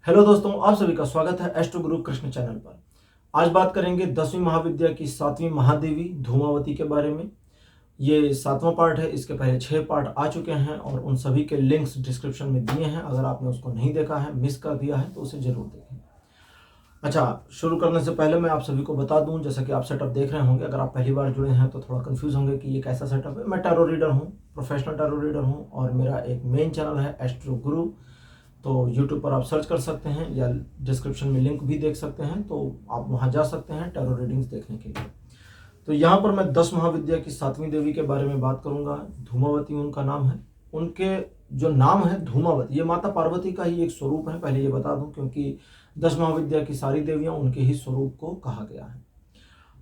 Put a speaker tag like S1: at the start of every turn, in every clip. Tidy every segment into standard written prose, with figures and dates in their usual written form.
S1: Hello दोस्तों, आप सभी का स्वागत है एस्ट्रो गुरु कृष्ण चैनल पर। आज बात करेंगे 10वीं महाविद्या की 7वीं महादेवी धूमावती के बारे में। ये 7वां पार्ट है। इसके पहले 6 पार्ट आ चुके हैं और उन सभी के लिंक्स डिस्क्रिप्शन में दिए हैं। अगर आपने उसको नहीं देखा है, मिस कर दिया है, तो उसे जरूर देखें। अच्छा, शुरू करने से पहले मैं आप सभी को बता दूं, जैसा कि आप सेटअप देख रहे होंगे, अगर आप पहली बार जुड़े हैं तो थोड़ा कंफ्यूज होंगे कि ये कैसा सेटअप है। मैं टैरो रीडर हूँ, प्रोफेशनल टैरो रीडर हूँ, और मेरा एक मेन चैनल है एस्ट्रो गुरु। तो YouTube पर आप सर्च कर सकते हैं या डिस्क्रिप्शन में लिंक भी देख सकते हैं, तो आप वहां जा सकते हैं टैरो रीडिंग्स देखने के लिए। तो यहाँ पर मैं 10 महाविद्या की 7वीं देवी के बारे में बात करूंगा। धूमावती उनका नाम है। उनके जो नाम है धूमावती, ये माता पार्वती का ही एक स्वरूप है, पहले ये बता दूं, क्योंकि 10 महाविद्या की सारी देवियां उनके ही स्वरूप को कहा गया है।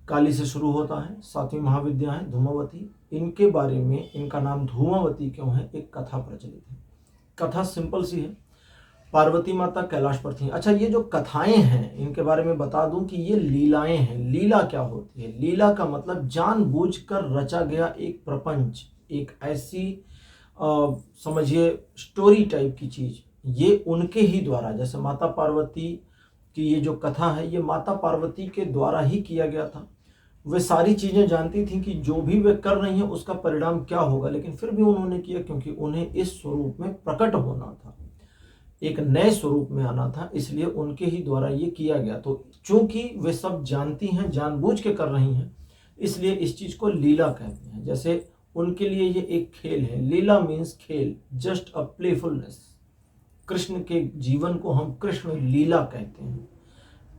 S1: काली से शुरू होता है, 7वीं महाविद्या है धूमावती। इनके बारे में इनका नाम धूमावती क्यों है, एक कथा प्रचलित है। कथा सिंपल सी है। पार्वती माता कैलाश पर थी। अच्छा, ये जो कथाएं हैं इनके बारे में बता दूं कि ये लीलाएं हैं। लीला क्या होती है? लीला का मतलब जानबूझकर रचा गया एक प्रपंच, एक ऐसी समझिए स्टोरी टाइप की चीज। ये उनके ही द्वारा, जैसे माता पार्वती की ये जो कथा है, ये माता पार्वती के द्वारा ही किया गया था। वे सारी चीजें जानती थी कि जो भी वे कर रही हैं उसका परिणाम क्या होगा, लेकिन फिर भी उन्होंने किया क्योंकि उन्हें इस स्वरूप में प्रकट होना था, एक नए स्वरूप में आना था, इसलिए उनके ही द्वारा ये किया गया। तो चूंकि वे सब जानती हैं, जानबूझ के कर रही हैं, इसलिए इस चीज को लीला कहते हैं। जैसे उनके लिए ये एक खेल है। लीला मीन्स खेल, जस्ट अ प्लेफुलनेस। कृष्ण के जीवन को हम कृष्ण लीला कहते हैं,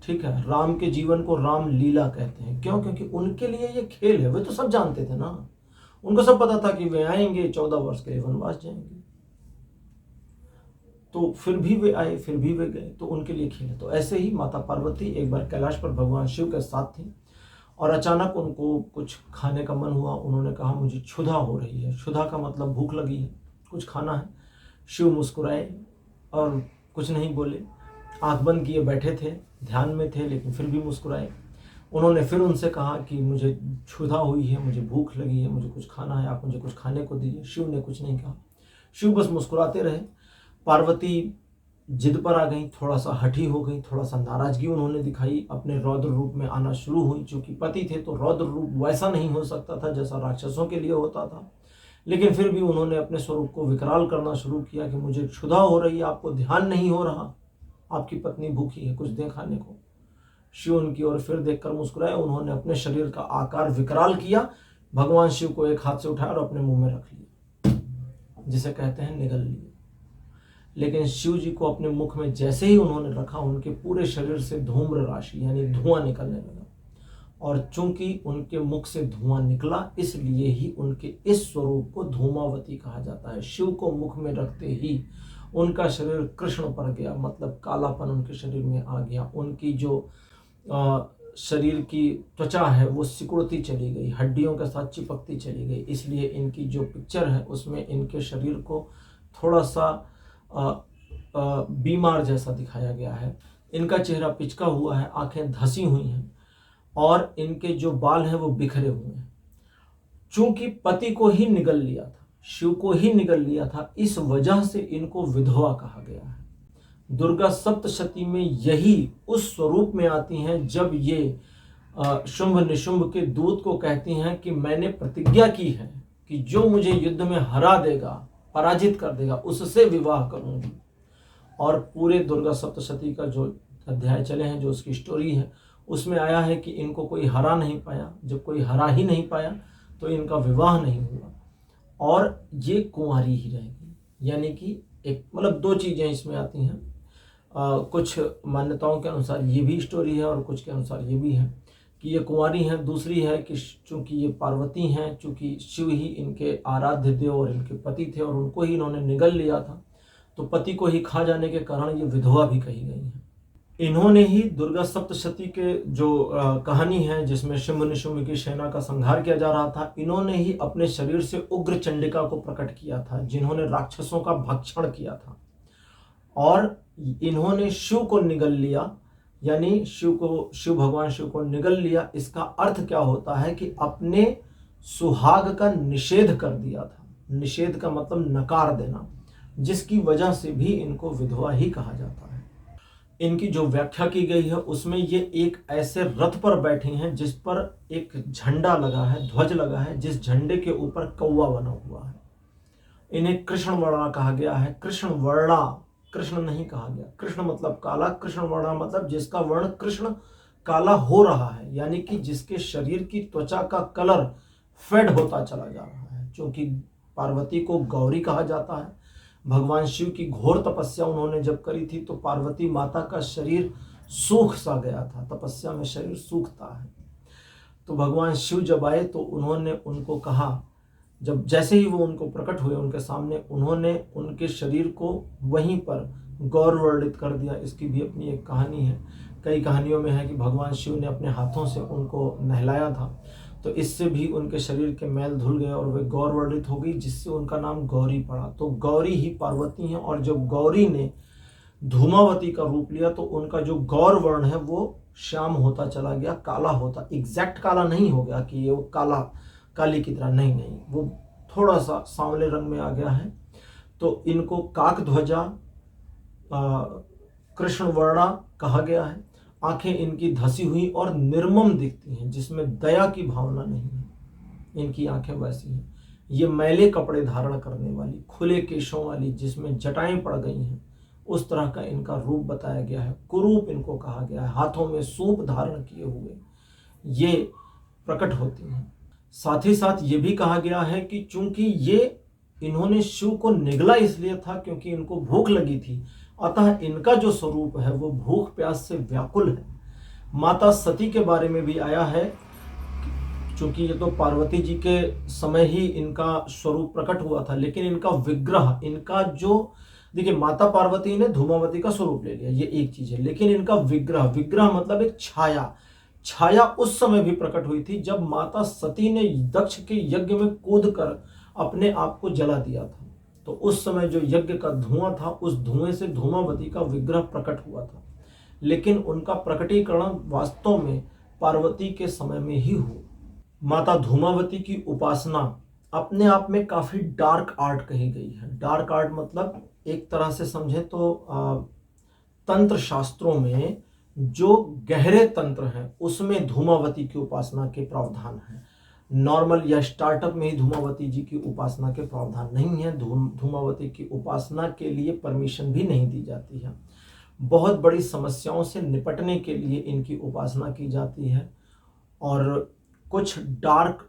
S1: ठीक है। राम के जीवन को राम लीला कहते हैं। क्यों? क्योंकि उनके लिए ये खेल है। वे तो सब जानते थे ना, उनको सब पता था कि वे आएंगे, 14 वर्ष के लिए वनवास जाएंगे, तो फिर भी वे आए, फिर भी वे गए, तो उनके लिए खेल है। तो ऐसे ही माता पार्वती एक बार कैलाश पर भगवान शिव के साथ थी और अचानक उनको कुछ खाने का मन हुआ। उन्होंने कहा मुझे क्षुधा हो रही है। क्षुधा का मतलब भूख लगी है, कुछ खाना है। शिव मुस्कुराए और कुछ नहीं बोले, आंख बंद किए बैठे थे, ध्यान में थे, लेकिन फिर भी मुस्कुराए। उन्होंने फिर उनसे कहा कि मुझे क्षुधा हुई है, मुझे भूख लगी है, मुझे कुछ खाना है, आप मुझे कुछ खाने को दीजिए। शिव ने कुछ नहीं कहा, शिव बस मुस्कुराते रहे। पार्वती जिद पर आ गई, थोड़ा सा हठी हो गई, थोड़ा सा नाराजगी उन्होंने दिखाई, अपने रौद्र रूप में आना शुरू हुई। चूंकि पति थे तो रौद्र रूप वैसा नहीं हो सकता था जैसा राक्षसों के लिए होता था, लेकिन फिर भी उन्होंने अपने स्वरूप को विकराल करना शुरू किया कि मुझे क्षुधा हो रही है, आपको ध्यान नहीं हो रहा, आपकी पत्नी भूखी है, कुछ दें खाने को। शिव उनकी ओर फिर देखकर मुस्कुराए। उन्होंने अपने शरीर का आकार विकराल किया, भगवान शिव को एक हाथ से उठाया और अपने मुंह में रख लिया, जिसे कहते हैं निगल लिया। लेकिन शिव जी को अपने मुख में जैसे ही उन्होंने रखा, उनके पूरे शरीर से धूम्र राशि यानी धुआं निकलने लगा। और चूंकि उनके मुख से धुआं निकला, इसलिए ही उनके इस स्वरूप को धूमावती कहा जाता है। शिव को मुख में रखते ही उनका शरीर कृष्ण पर गया, मतलब कालापन उनके शरीर में आ गया। उनकी जो शरीर की त्वचा है वो सिकुड़ती चली गई, हड्डियों के साथ चिपकती चली गई। इसलिए इनकी जो पिक्चर है उसमें इनके शरीर को थोड़ा सा बीमार जैसा दिखाया गया है। इनका चेहरा पिचका हुआ है, आंखें धसी हुई हैं और इनके जो बाल हैं वो बिखरे हुए हैं। चूंकि पति को ही निगल लिया था, शिव को ही निगल लिया था, इस वजह से इनको विधवा कहा गया है। दुर्गा सप्तशती में यही उस स्वरूप में आती हैं जब ये शुंभ निशुंभ के दूत को कहती हैं कि मैंने प्रतिज्ञा की है कि जो मुझे युद्ध में हरा देगा, पराजित कर देगा, उससे विवाह करूंगी। और पूरे दुर्गा सप्तशती का जो अध्याय चले हैं, जो उसकी स्टोरी है, उसमें आया है कि इनको कोई हरा नहीं पाया। जब कोई हरा ही नहीं पाया तो इनका विवाह नहीं हुआ और ये कुंवारी ही रहेगी। यानी कि एक मतलब दो चीजें इसमें आती हैं। कुछ मान्यताओं के अनुसार ये भी स्टोरी है और कुछ के अनुसार ये भी है कि ये कुंवारी हैं। दूसरी है कि चूंकि ये पार्वती हैं, चूंकि शिव ही इनके आराध्य देव और इनके पति थे और उनको ही इन्होंने निगल लिया था, तो पति को ही खा जाने के कारण ये विधवा भी कही गई है। इन्होंने ही दुर्गा सप्तशती के जो कहानी है जिसमें शुंभ निशुंभ की सेना का संहार किया जा रहा था, इन्होंने ही अपने शरीर से उग्र चंडिका को प्रकट किया था, जिन्होंने राक्षसों का भक्षण किया था। और इन्होंने शिव को निगल लिया, यानी शिव भगवान शिव को निगल लिया। इसका अर्थ क्या होता है कि अपने सुहाग का निषेध कर दिया था। निषेध का मतलब नकार देना, जिसकी वजह से भी इनको विधवा ही कहा जाता है। इनकी जो व्याख्या की गई है उसमें ये एक ऐसे रथ पर बैठी हैं जिस पर एक झंडा लगा है, ध्वज लगा है, जिस झंडे के ऊपर कौवा बना हुआ है। इन्हें कृष्ण वर्णा कहा गया है। कृष्ण वर्णा, कृष्ण नहीं कहा गया। कृष्ण मतलब काला, कृष्ण वर्णा मतलब जिसका वर्ण कृष्ण काला हो रहा है, यानी कि जिसके शरीर की त्वचा का कलर फेड होता चला जा रहा है। क्योंकि पार्वती को गौरी कहा जाता है। भगवान शिव की घोर तपस्या उन्होंने जब करी थी तो पार्वती माता का शरीर सूख सा गया था। तपस्या में शरीर सूखता है। तो भगवान शिव जब आए तो उन्होंने उनको कहा, जब जैसे ही वो उनको प्रकट हुए उनके सामने, उन्होंने उनके शरीर को वहीं पर गौरवर्णित कर दिया। इसकी भी अपनी एक कहानी है। कई कहानियों में है कि भगवान शिव ने अपने हाथों से उनको नहलाया था, तो इससे भी उनके शरीर के मैल धुल गए और वे गौरवर्णित हो गई, जिससे उनका नाम गौरी पड़ा। तो गौरी ही पार्वती हैं। और जब गौरी ने धूमावती का रूप लिया तो उनका जो गौर वर्ण है वो श्याम होता चला गया, काला होता, एग्जैक्ट काला नहीं हो गया कि ये वो काला काली की तरह, नहीं नहीं, वो थोड़ा सा सांवले रंग में आ गया है। तो इनको काक ध्वजा कृष्ण वर्णा कहा गया है। आंखें इनकी धसी हुई और निर्मम दिखती हैं, जिसमें दया की भावना नहीं है। इनकी आंखें वैसी हैं। ये मैले कपड़े धारण करने वाली, खुले केशों वाली, जिसमें जटाएं पड़ गई हैं, उस तरह का इनका रूप बताया गया है। कुरूप इनको कहा गया है। हाथों में सूप धारण किए हुए ये प्रकट होती हैं। साथ ही साथ ये भी कहा गया है कि चूंकि ये इन्होंने शिव को निगला इसलिए था क्योंकि इनको भूख लगी थी, अतः इनका जो स्वरूप है वो भूख प्यास से व्याकुल है। माता सती के बारे में भी आया है, क्योंकि ये तो पार्वती जी के समय ही इनका स्वरूप प्रकट हुआ था, लेकिन इनका विग्रह, इनका जो, देखिए माता पार्वती ने धूमावती का स्वरूप ले लिया, ये एक चीज है, लेकिन इनका विग्रह, विग्रह मतलब एक छाया, छाया उस समय भी प्रकट हुई थी जब माता सती ने दक्ष के यज्ञ में कूद कर अपने आप को जला दिया था। तो उस समय जो यज्ञ का धुआं था, उस धुएं से धूमावती का विग्रह प्रकट हुआ था। लेकिन उनका प्रकटीकरण वास्तव में पार्वती के समय में ही हुआ। माता धूमावती की उपासना अपने आप में काफी डार्क आर्ट कही गई है। डार्क आर्ट मतलब एक तरह से समझे तो तंत्र शास्त्रों में जो गहरे तंत्र हैं उसमें धूमावती की उपासना के प्रावधान है। नॉर्मल या स्टार्टअप में ही धूमावती जी की उपासना के प्रावधान नहीं है। धूमावती की उपासना के लिए परमिशन भी नहीं दी जाती है। बहुत बड़ी समस्याओं से निपटने के लिए इनकी उपासना की जाती है। और कुछ डार्क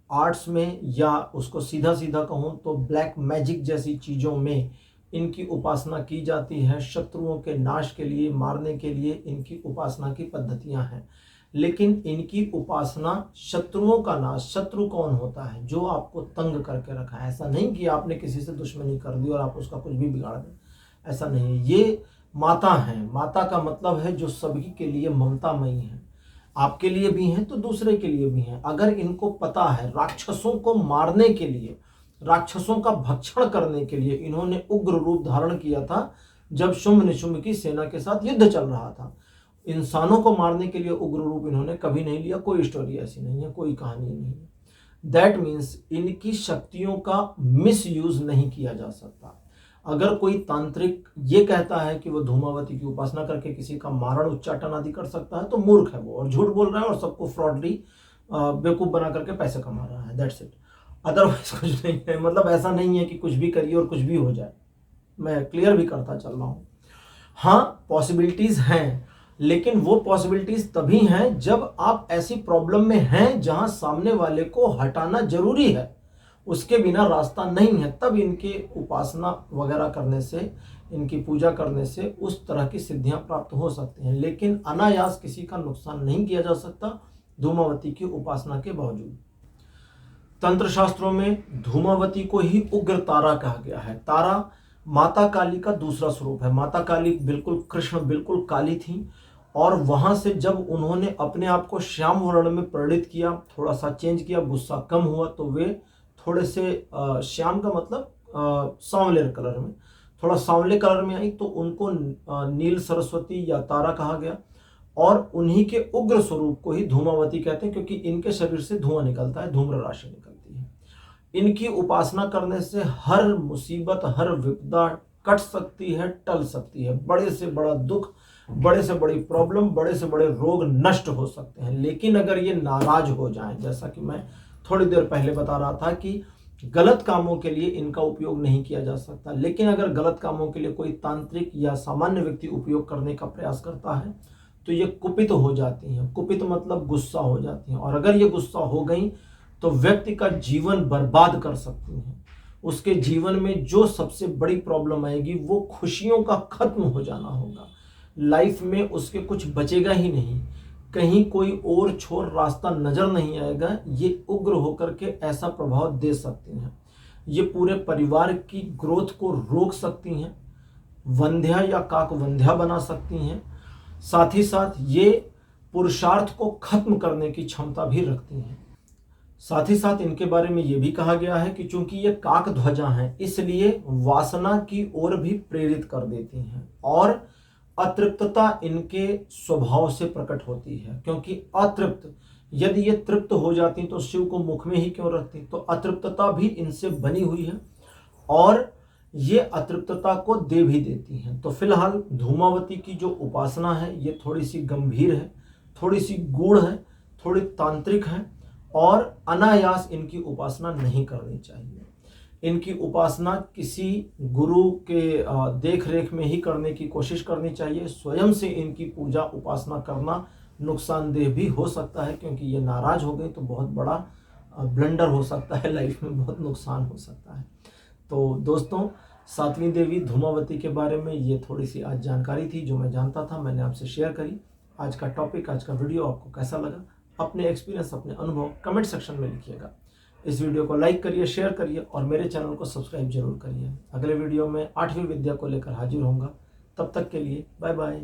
S1: आर्ट्स में, या उसको सीधा सीधा कहूँ तो ब्लैक मैजिक जैसी चीज़ों में इनकी उपासना की जाती है। शत्रुओं के नाश के लिए, मारने के लिए इनकी उपासना की पद्धतियां हैं। लेकिन इनकी उपासना शत्रुओं का नाश, शत्रु कौन होता है? जो आपको तंग करके रखा है। ऐसा नहीं कि आपने किसी से दुश्मनी कर दी और आप उसका कुछ भी बिगाड़ दें, ऐसा नहीं है। ये माता है। माता का मतलब है जो सभी के लिए ममतामयी है। आपके लिए भी हैं तो दूसरे के लिए भी हैं। अगर इनको पता है राक्षसों को मारने के लिए, राक्षसों का भक्षण करने के लिए इन्होंने उग्र रूप धारण किया था जब शुंभ निशुंभ की सेना के साथ युद्ध चल रहा था। इंसानों को मारने के लिए उग्र रूप इन्होंने कभी नहीं लिया। कोई स्टोरी ऐसी नहीं है, कोई कहानी नहीं है। दैट मीन्स इनकी शक्तियों का मिस यूज नहीं किया जा सकता। अगर कोई तांत्रिक ये कहता है कि वो धूमावती की उपासना करके किसी का मारण उच्चाटन आदि कर सकता है तो मूर्ख है वो, और झूठ बोल रहा है और सबको फ्रॉडली बेवकूफ बना करके पैसे कमा रहा है। दैट्स इट, अदरवाइज कुछ नहीं है। मतलब ऐसा नहीं है कि कुछ भी करिए और कुछ भी हो जाए। मैं क्लियर भी करता चल रहा हूँ। हाँ, पॉसिबिलिटीज हैं, लेकिन वो पॉसिबिलिटीज तभी हैं जब आप ऐसी प्रॉब्लम में हैं जहां सामने वाले को हटाना जरूरी है, उसके बिना रास्ता नहीं है। तब इनके उपासना वगैरह करने से, इनकी पूजा करने से उस तरह की सिद्धियां प्राप्त हो सकती हैं। लेकिन अनायास किसी का नुकसान नहीं किया जा सकता धूमावती की उपासना के बावजूद। तंत्र शास्त्रों में धूमावती को ही उग्र तारा कहा गया है। तारा माता काली का दूसरा स्वरूप है। माता काली बिल्कुल कृष्ण, बिल्कुल काली थी, और वहां से जब उन्होंने अपने आप को श्याम वर्ण में परिणित किया, थोड़ा सा चेंज किया, गुस्सा कम हुआ, तो वे थोड़े से श्याम का मतलब सांवले कलर में, थोड़ा सांवले कलर में आई, तो उनको नील सरस्वती या तारा कहा गया। और उन्हीं के उग्र स्वरूप को ही धूमावती कहते हैं, क्योंकि इनके शरीर से धुआं निकलता है, धूम्र राशि निकलती है। इनकी उपासना करने से हर मुसीबत, हर विपदा कट सकती है, टल सकती है। बड़े से बड़ा दुख बड़े से बड़ी प्रॉब्लम, बड़े से बड़े रोग नष्ट हो सकते हैं। लेकिन अगर ये नाराज हो जाएं, जैसा कि मैं थोड़ी देर पहले बता रहा था कि गलत कामों के लिए इनका उपयोग नहीं किया जा सकता, लेकिन अगर गलत कामों के लिए कोई तांत्रिक या सामान्य व्यक्ति उपयोग करने का प्रयास करता है तो ये कुपित हो जाती हैं। कुपित मतलब गुस्सा हो जाती हैं, और अगर ये गुस्सा हो गई तो व्यक्ति का जीवन बर्बाद कर सकती हैं। उसके जीवन में जो सबसे बड़ी प्रॉब्लम आएगी वो खुशियों का खत्म हो जाना होगा। लाइफ में उसके कुछ बचेगा ही नहीं, कहीं कोई और छोर रास्ता नजर नहीं आएगा। ये उग्र होकर के ऐसा प्रभाव दे सकती हैं, ये पूरे परिवार की ग्रोथ को रोक सकती हैं, वंध्या या काकवंध्या बना सकती हैं। साथ ही साथ ये पुरुषार्थ को खत्म करने की क्षमता भी रखती हैं। साथ ही साथ इनके बारे में ये भी कहा गया है कि चूंकि ये काक ध्वजा हैं, इसलिए वासना की ओर भी प्रेरित कर देती हैं, और अतृप्तता इनके स्वभाव से प्रकट होती है। क्योंकि अतृप्त, यदि ये तृप्त हो जाती तो शिव को मुख में ही क्यों रखती, तो अतृप्तता भी इनसे बनी हुई है और ये अतृप्तता को दे भी देती हैं। तो फिलहाल धूमावती की जो उपासना है ये थोड़ी सी गंभीर है, थोड़ी सी गूढ़ है, थोड़ी तांत्रिक है, और अनायास इनकी उपासना नहीं करनी चाहिए। इनकी उपासना किसी गुरु के देख रेख में ही करने की कोशिश करनी चाहिए। स्वयं से इनकी पूजा उपासना करना नुकसानदेह भी हो सकता है, क्योंकि ये नाराज हो गई तो बहुत बड़ा ब्लंडर हो सकता है, लाइफ में बहुत नुकसान हो सकता है। तो दोस्तों, सातवीं देवी धूमावती के बारे में ये थोड़ी सी आज जानकारी थी जो मैं जानता था, मैंने आपसे शेयर करी। आज का टॉपिक, आज का वीडियो आपको कैसा लगा? अपने एक्सपीरियंस, अपने अनुभव कमेंट सेक्शन में लिखिएगा। इस वीडियो को लाइक करिए, शेयर करिए और मेरे चैनल को सब्सक्राइब जरूर करिए। अगले वीडियो में 8वीं विद्या को लेकर हाजिर होऊंगा। तब तक के लिए बाय बाय।